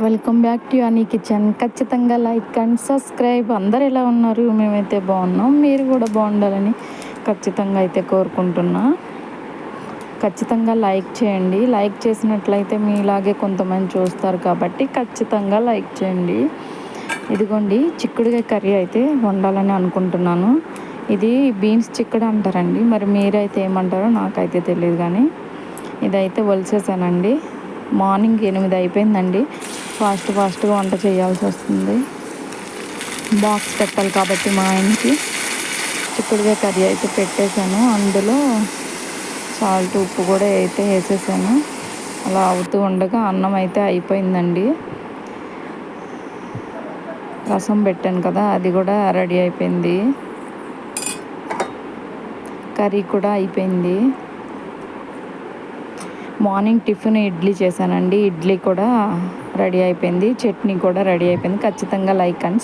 Welcome back to అనీ kitchen. ఖచ్చితంగా like and subscribe. అందరు ఎలా ఉన్నారు? మేమైతే బాగున్నాం. మీరు కూడా బాగుండాలని ఖచ్చితంగా అయితే కోరుకుంటున్నా. ఖచ్చితంగా లైక్ చేయండి. లైక్ చేసినట్లయితే మీలాగే కొంతమంది చూస్తారు కాబట్టి ఖచ్చితంగా లైక్ చేయండి. ఇదిగోండి, చిక్కుడుగా కర్రీ అయితే వండాలని అనుకుంటున్నాను. ఇది బీన్స్ చిక్కుడు అంటారండి, మరి మీరైతే ఏమంటారో నాకైతే తెలియదు. కానీ ఇదైతే ఒలిసేసానండి. మార్నింగ్ 8 అయిపోయిందండి. ఫాస్ట్గా వంట చేయాల్సి వస్తుంది. బాక్స్ పెట్టాలి కాబట్టి మా ఆయనకి చిక్కుడుగా కర్రీ అయితే పెట్టేశాను. అందులో సాల్ట్, ఉప్పు కూడా అయితే వేసేసాను. అలా అవుతూ ఉండగా అన్నం అయితే అయిపోయిందండి. రసం పెట్టాను కదా, అది కూడా రెడీ అయిపోయింది. కర్రీ కూడా అయిపోయింది. మార్నింగ్ టిఫిన్ ఇడ్లీ చేశానండి. ఇడ్లీ కూడా రెడీ అయిపోయింది. చట్నీ కూడా రెడీ అయిపోయింది. ఖచ్చితంగా లైక్ అండ్